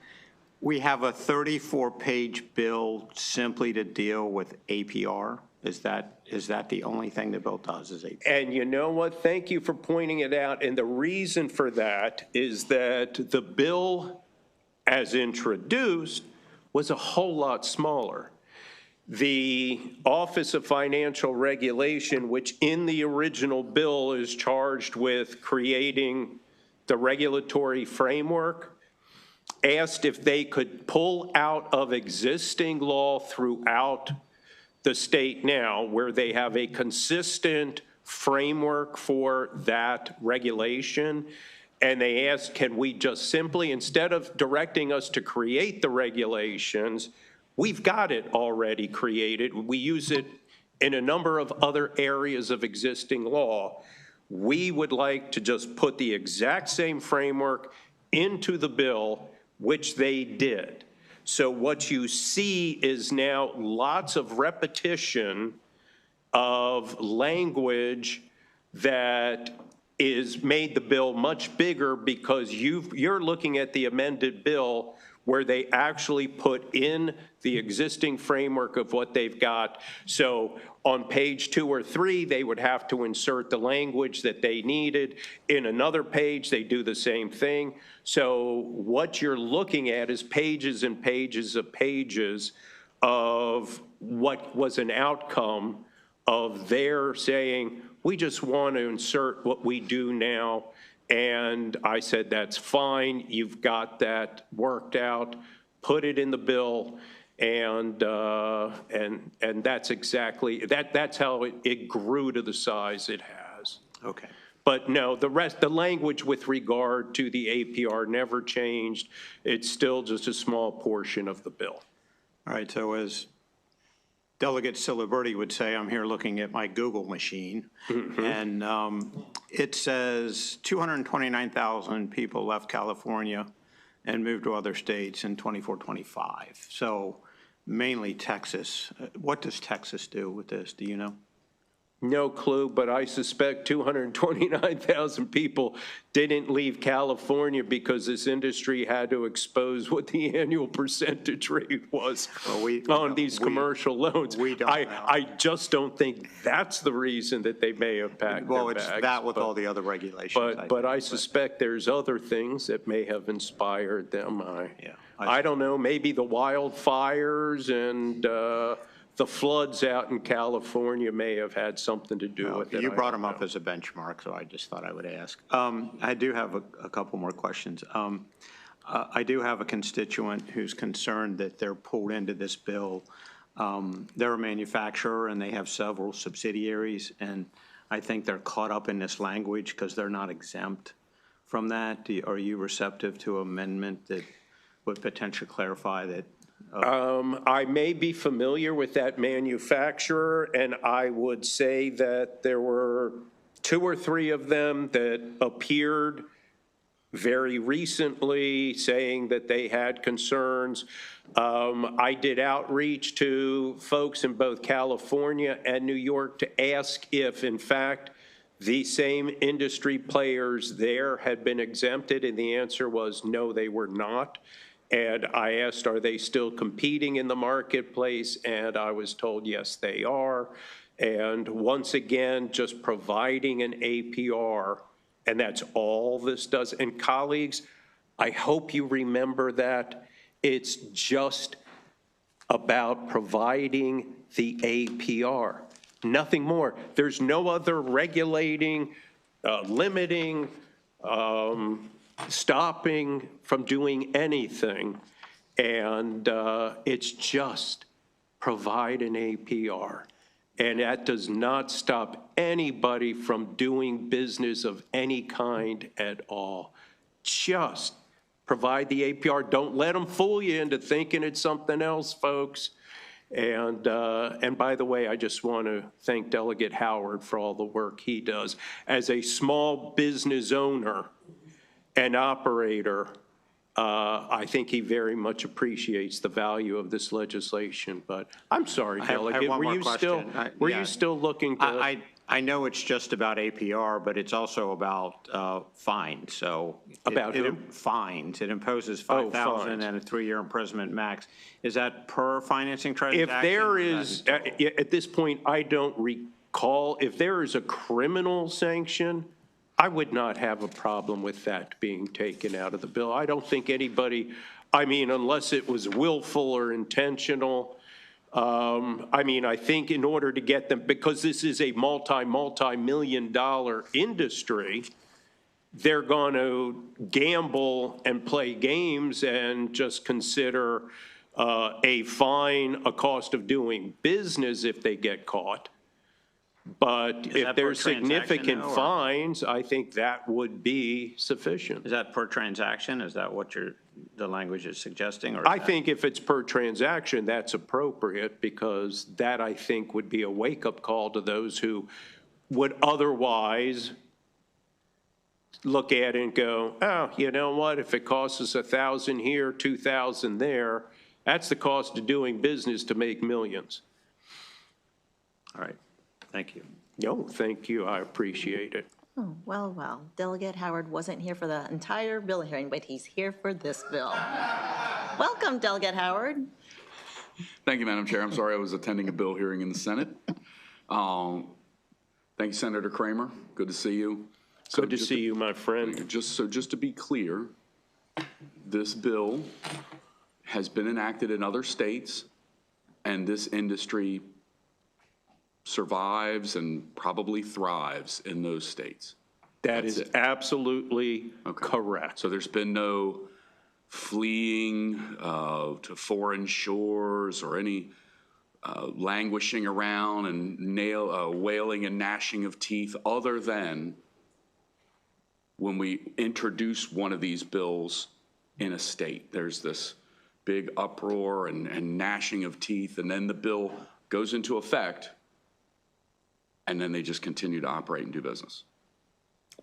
we have a 34-page bill simply to deal with APR. Is that the only thing the bill does is APR? And you know what? Thank you for pointing it out. And the reason for that is that the bill, as introduced, was a whole lot smaller. The Office of Financial Regulation, which in the original bill is charged with creating the regulatory framework, asked if they could pull out of existing law throughout the state now, where they have a consistent framework for that regulation. And they asked, can we just simply, instead of directing us to create the regulations, we've got it already created. We use it in a number of other areas of existing law. We would like to just put the exact same framework into the bill, which they did. So what you see is now lots of repetition of language that is made the bill much bigger because you're looking at the amended bill where they actually put in the existing framework of what they've got. So on page 2 or 3, they would have to insert the language that they needed. In another page, they do the same thing. So what you're looking at is pages and pages of pages of what was an outcome of their saying, we just want to insert what we do now. And I said, that's fine. You've got that worked out. Put it in the bill. And that's exactly, that's how it grew to the size it has. Okay. But no, the language with regard to the APR never changed. It's still just a small portion of the bill. All right, so as Delegate Ciliberti would say, I'm here looking at my Google machine, and it says 229,000 people left California and moved to other states in 24-25. So mainly Texas. What does Texas do with this? Do you know? No clue, but I suspect 229,000 people didn't leave California because this industry had to expose what the annual percentage rate was on these commercial loans. We don't know. I just don't think that's the reason that they may have packed Well, their it's bags, that with all the other regulations. But I suspect there's other things that may have inspired them. I don't know, maybe the wildfires and the floods out in California may have had something to do with it. You brought them up as a benchmark, so I just thought I would ask. I do have a couple more questions. I do have a constituent who's concerned that they're pulled into this bill. They're a manufacturer and they have several subsidiaries, and I think they're caught up in this language because they're not exempt from that. Are you receptive to amendment that would potentially clarify that? I may be familiar with that manufacturer, and I would say that there were 2 or 3 of them that appeared very recently saying that they had concerns. I did outreach to folks in both California and New York to ask if, in fact, the same industry players there had been exempted, and the answer was no, they were not. And I asked, are they still competing in the marketplace? And I was told, yes, they are. And once again, just providing an APR, and that's all this does. And colleagues, I hope you remember that. It's just about providing the APR, nothing more. There's no other regulating, limiting, stopping from doing anything, and it's just provide an APR. And that does not stop anybody from doing business of any kind at all. Just provide the APR. Don't let them fool you into thinking it's something else, folks. And by the way, I just want to thank Delegate Howard for all the work he does. As a small business owner and operator, I think he very much appreciates the value of this legislation. But I'm sorry, Delegate, were you still looking to? I know it's just about APR, but it's also about fines, so. About who? Fines. It imposes Oh, 5,000 fines. and a 3-year imprisonment max. Is that per financing transaction? If there or is, that in total? at this point, I don't recall, if there is a criminal sanction, I would not have a problem with that being taken out of the bill. I don't think anybody, I mean, unless it was willful or intentional. I mean, I think in order to get them, because this is a multi-million dollar industry, they're going to gamble and play games and just consider a fine a cost of doing business if they get caught. But that if per there's significant transaction, though, or- fines, I think that would be sufficient. Is that per transaction? Is that what the language is suggesting? Or is I that- think if it's per transaction, that's appropriate, because that, I think, would be a wake-up call to those who would otherwise look at it and go, oh, you know what, if it costs us 1,000 here, 2,000 there, that's the cost of doing business to make millions. All right, thank you. No, thank you, I appreciate it. Oh, well, well. Delegate Howard wasn't here for the entire bill hearing, but he's here for this bill. Welcome, Delegate Howard. Thank you, Madam Chair. I'm sorry I was attending a bill hearing in the Senate. Thank you, Senator Kramer. Good to see you. Good to see you, my friend. Just to be clear, this bill has been enacted in other states, and this industry survives and probably thrives in those states. That is absolutely correct. So there's been no fleeing to foreign shores or any languishing around and wailing and gnashing of teeth, other than when we introduce one of these bills in a state. There's this big uproar and gnashing of teeth, and then the bill goes into effect, and then they just continue to operate and do business.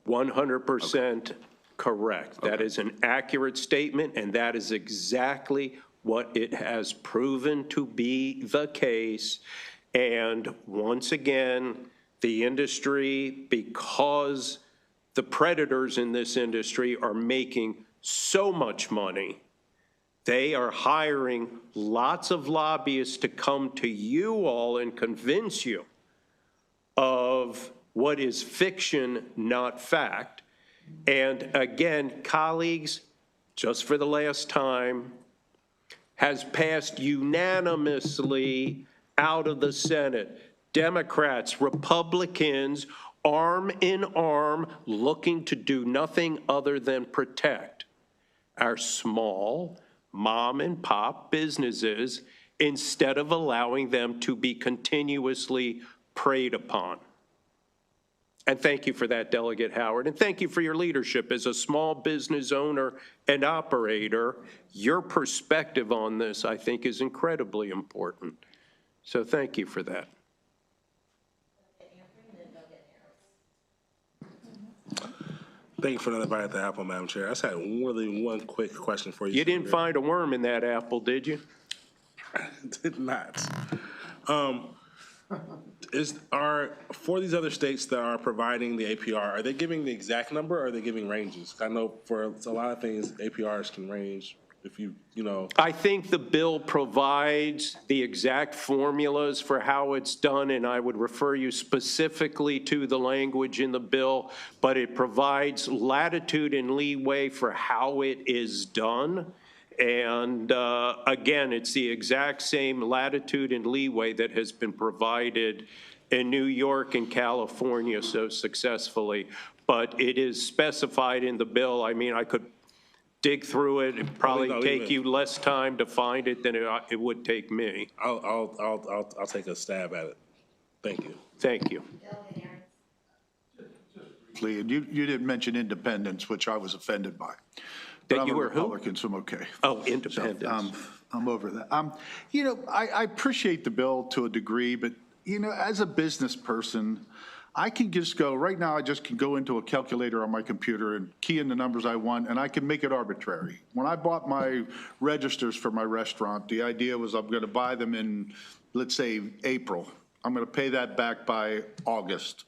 100% correct. That is an accurate statement, and that is exactly what it has proven to be the case. And once again, the industry, because the predators in this industry are making so much money, they are hiring lots of lobbyists to come to you all and convince you of what is fiction, not fact. And again, colleagues, just for the last time, has passed unanimously out of the Senate. Democrats, Republicans, arm in arm, looking to do nothing other than protect our small mom and pop businesses instead of allowing them to be continuously preyed upon. And thank you for that, Delegate Howard. And thank you for your leadership as a small business owner and operator. Your perspective on this, I think, is incredibly important. So thank you for that. Thank you for another bite at the apple, Madam Chair. I just had really one quick question for you. You didn't find a worm in that apple, did you? I did not. For these other states that are providing the APR, are they giving the exact number or are they giving ranges? I know for a lot of things, APRs can range if you know. I think the bill provides the exact formulas for how it's done, and I would refer you specifically to the language in the bill, but it provides latitude and leeway for how it is done. And again, it's the exact same latitude and leeway that has been provided in New York and California so successfully. But it is specified in the bill. I mean, I could dig through it. It'd probably take you less time to find it than it would take me. I'll take a stab at it. Thank you. Thank you. You didn't mention independence, which I was offended by. That you were who? Republican, so I'm okay. Oh, independence. So, I'm over that. I appreciate the bill to a degree, but, as a business person, I can just go, right now I just can go into a calculator on my computer and key in the numbers I want, and I can make it arbitrary. When I bought my registers for my restaurant, the idea was I'm going to buy them in, let's say, April. I'm going to pay that back by August.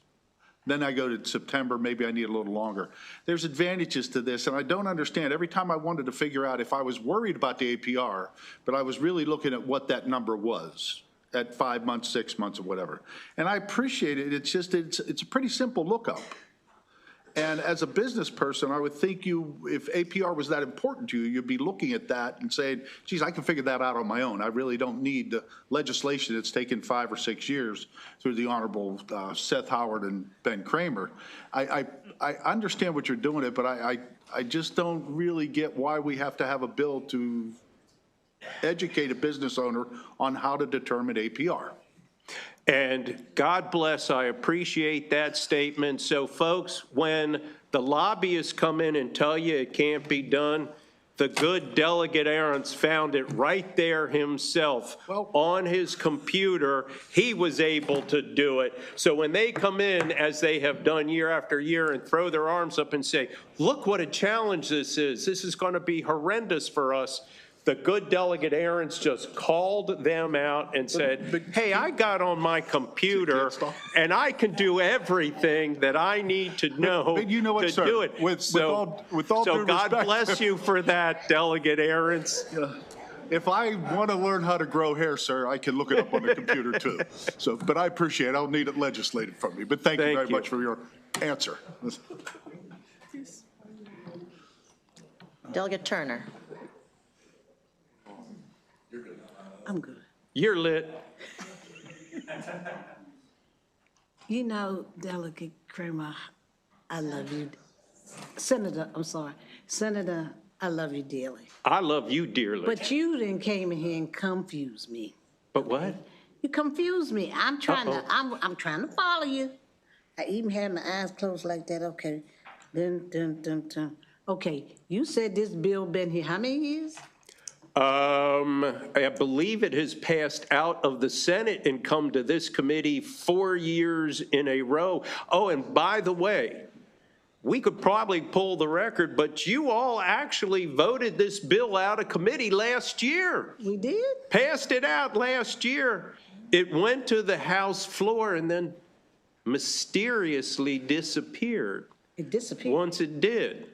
Then I go to September, maybe I need a little longer. There's advantages to this, and I don't understand. Every time I wanted to figure out if I was worried about the APR, but I was really looking at what that number was at 5 months, 6 months, or whatever. And I appreciate it. It's just, it's a pretty simple lookup. And as a business person, I would think if APR was that important to you, you'd be looking at that and saying, geez, I can figure that out on my own. I really don't need the legislation that's taken 5 or 6 years through the Honorable Seth Howard and Ben Kramer. I understand what you're doing it, but I just don't really get why we have to have a bill to educate a business owner on how to determine APR. And God bless, I appreciate that statement. So folks, when the lobbyists come in and tell you it can't be done, the good Delegate Ahrens found it right there himself on his computer. He was able to do it. So when they come in, as they have done year after year, and throw their arms up and say, look what a challenge this is going to be horrendous for us, the good Delegate Ahrens just called them out and said, hey, I got on my computer and I can do everything that I need to know to do it. So God bless you for that, Delegate Ahrens. If I want to learn how to grow hair, sir, I can look it up on the computer too. So, but I appreciate it. I don't need it legislated from me. But thank you very much for your answer. Delegate Turner. I'm good. You're lit. You know, Delegate Kramer, I love you. Senator, I love you dearly. I love you dearly. But you then came in here and confused me. But what? You confused me. I'm trying to follow you. I even had my eyes closed like that. Okay. Okay, you said this bill been here how many years? I believe it has passed out of the Senate and come to this committee 4 years in a row. Oh, and by the way, we could probably pull the record, but you all actually voted this bill out of committee last year. We did? Passed it out last year. It went to the House floor and then mysteriously disappeared. It disappeared? Once it did.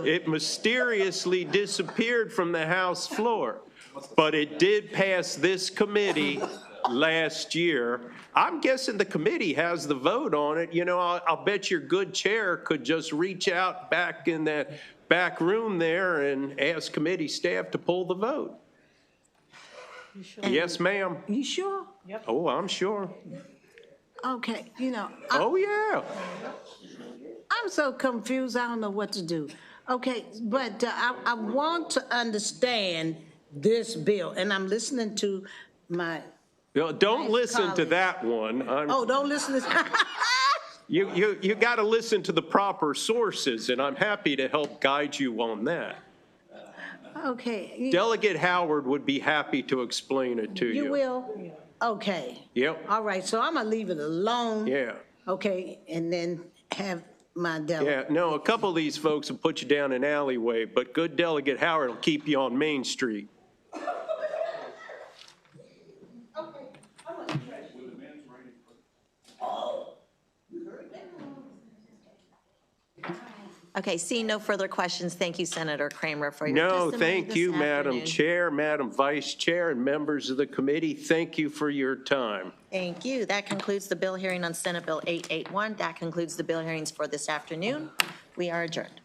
It mysteriously disappeared from the House floor, but it did pass this committee last year. I'm guessing the committee has the vote on it. You know, I'll bet your good chair could just reach out back in that back room there and ask committee staff to pull the vote. You sure? Yes, ma'am. You sure? Yep. Oh, I'm sure. Okay, you know. Oh, yeah. I'm so confused, I don't know what to do. Okay, but I want to understand this bill, and I'm listening to my Don't listen to colleagues. that one. Don't listen to You got to listen to the proper sources, and I'm happy to help guide you on that. Okay. Delegate Howard would be happy to explain it to you. You will? Okay. Yep. All right, so I'm going to leave it alone. Yeah. Okay, and then have my delegate. Yeah, no, a couple of these folks will put you down an alleyway, but good Delegate Howard will keep you on Main Street. Okay, seeing no further questions, thank you, Senator Kramer, for your testimony No, thank this you, Madam afternoon. Chair, Madam Vice Chair, and members of the committee. Thank you for your time. Thank you. That concludes the bill hearing on Senate Bill 881. That concludes the bill hearings for this afternoon. We are adjourned.